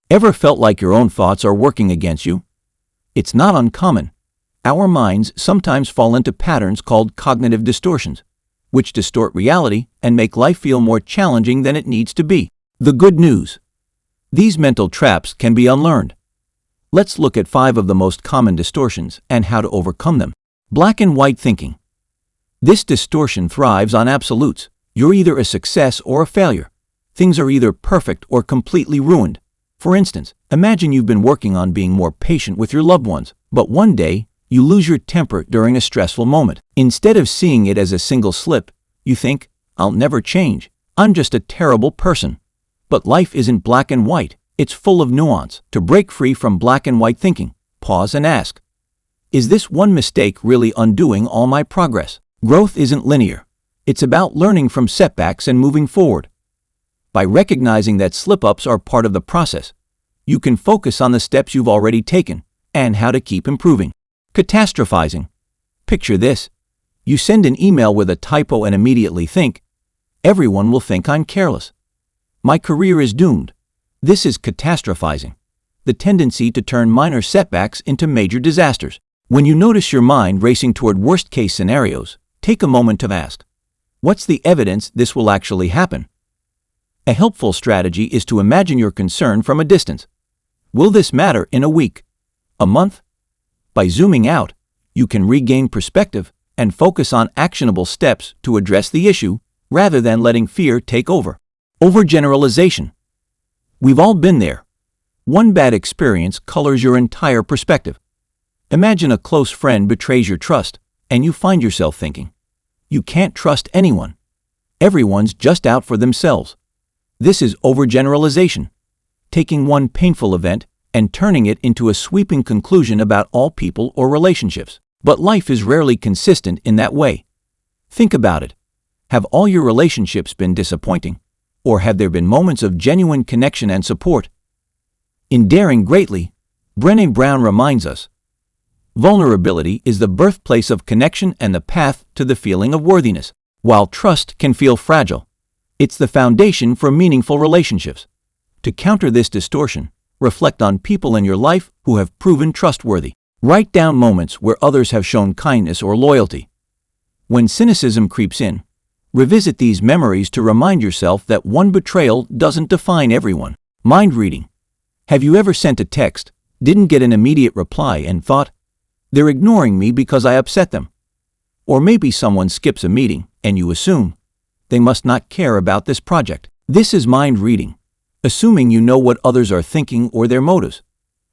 Ever felt like your own thoughts are working against you? It's not uncommon. Our minds sometimes fall into patterns called cognitive distortions, which distort reality and make life feel more challenging than it needs to be. The good news: these mental traps can be unlearned. Let's look at 5 of the most common distortions and how to overcome them. Black and white thinking. This distortion thrives on absolutes. You're either a success or a failure. Things are either perfect or completely ruined. For instance, imagine you've been working on being more patient with your loved ones, but one day you lose your temper during a stressful moment. Instead of seeing it as a single slip, you think, "I'll never change. I'm just a terrible person." But life isn't black and white. It's full of nuance. To break free from black and white thinking, pause and ask, is this one mistake really undoing all my progress? Growth isn't linear. It's about learning from setbacks and moving forward. By recognizing that slip-ups are part of the process, you can focus on the steps you've already taken and how to keep improving. Catastrophizing. Picture this. You send an email with a typo and immediately think, "Everyone will think I'm careless. My career is doomed." This is catastrophizing, the tendency to turn minor setbacks into major disasters. When you notice your mind racing toward worst-case scenarios, take a moment to ask, what's the evidence this will actually happen? A helpful strategy is to imagine your concern from a distance. Will this matter in a week, a month? By zooming out, you can regain perspective and focus on actionable steps to address the issue rather than letting fear take over. Overgeneralization. We've all been there. One bad experience colors your entire perspective. Imagine a close friend betrays your trust, and you find yourself thinking, "You can't trust anyone. Everyone's just out for themselves." This is overgeneralization, taking one painful event and turning it into a sweeping conclusion about all people or relationships. But life is rarely consistent in that way. Think about it. Have all your relationships been disappointing? Or have there been moments of genuine connection and support? In Daring Greatly, Brené Brown reminds us, vulnerability is the birthplace of connection and the path to the feeling of worthiness. While trust can feel fragile, it's the foundation for meaningful relationships. To counter this distortion, reflect on people in your life who have proven trustworthy. Write down moments where others have shown kindness or loyalty. When cynicism creeps in, revisit these memories to remind yourself that one betrayal doesn't define everyone. Mind reading. Have you ever sent a text, didn't get an immediate reply, and thought, "They're ignoring me because I upset them"? Or maybe someone skips a meeting and you assume, "They must not care about this project." This is mind reading, assuming you know what others are thinking or their motives,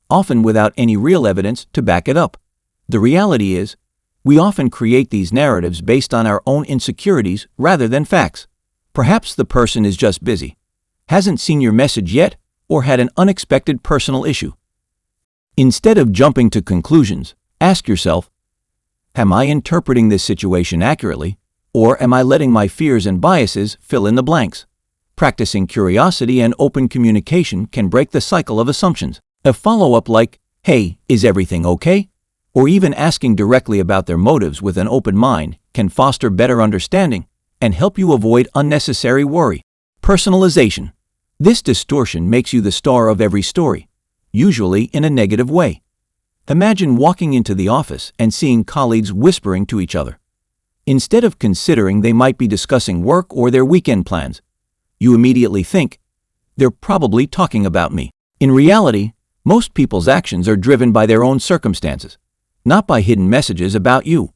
often without any real evidence to back it up. The reality is, we often create these narratives based on our own insecurities rather than facts. Perhaps the person is just busy, hasn't seen your message yet, or had an unexpected personal issue. Instead of jumping to conclusions, ask yourself, am I interpreting this situation accurately, or am I letting my fears and biases fill in the blanks? Practicing curiosity and open communication can break the cycle of assumptions. A follow-up like, "Hey, is everything okay?" or even asking directly about their motives with an open mind can foster better understanding and help you avoid unnecessary worry. Personalization. This distortion makes you the star of every story, usually in a negative way. Imagine walking into the office and seeing colleagues whispering to each other. Instead of considering they might be discussing work or their weekend plans, you immediately think, "They're probably talking about me." In reality, most people's actions are driven by their own circumstances, not by hidden messages about you.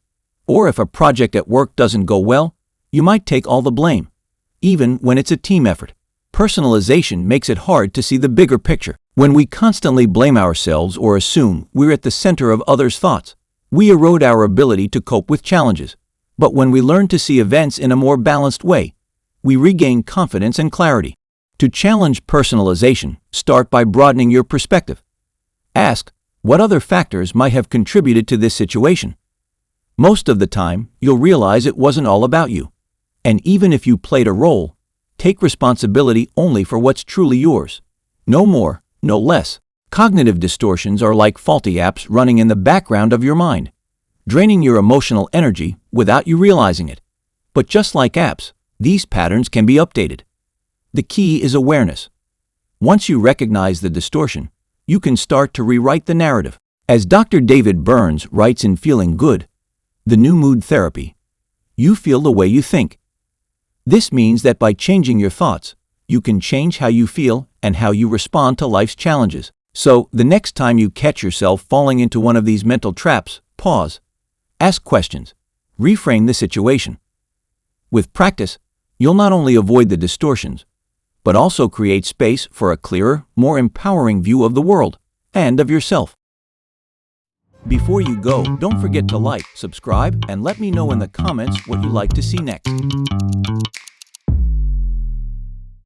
Or if a project at work doesn't go well, you might take all the blame, even when it's a team effort. Personalization makes it hard to see the bigger picture. When we constantly blame ourselves or assume we're at the center of others' thoughts, we erode our ability to cope with challenges. But when we learn to see events in a more balanced way, we regain confidence and clarity. To challenge personalization, start by broadening your perspective. Ask, what other factors might have contributed to this situation? Most of the time, you'll realize it wasn't all about you. And even if you played a role, take responsibility only for what's truly yours. No more, no less. Cognitive distortions are like faulty apps running in the background of your mind, draining your emotional energy without you realizing it. But just like apps, these patterns can be updated. The key is awareness. Once you recognize the distortion, you can start to rewrite the narrative. As Dr. David Burns writes in Feeling Good, the new mood therapy, you feel the way you think. This means that by changing your thoughts, you can change how you feel and how you respond to life's challenges. So, the next time you catch yourself falling into one of these mental traps, pause, ask questions, reframe the situation. With practice, you'll not only avoid the distortions, but also create space for a clearer, more empowering view of the world and of yourself. Before you go, don't forget to like, subscribe, and let me know in the comments what you'd like to see next.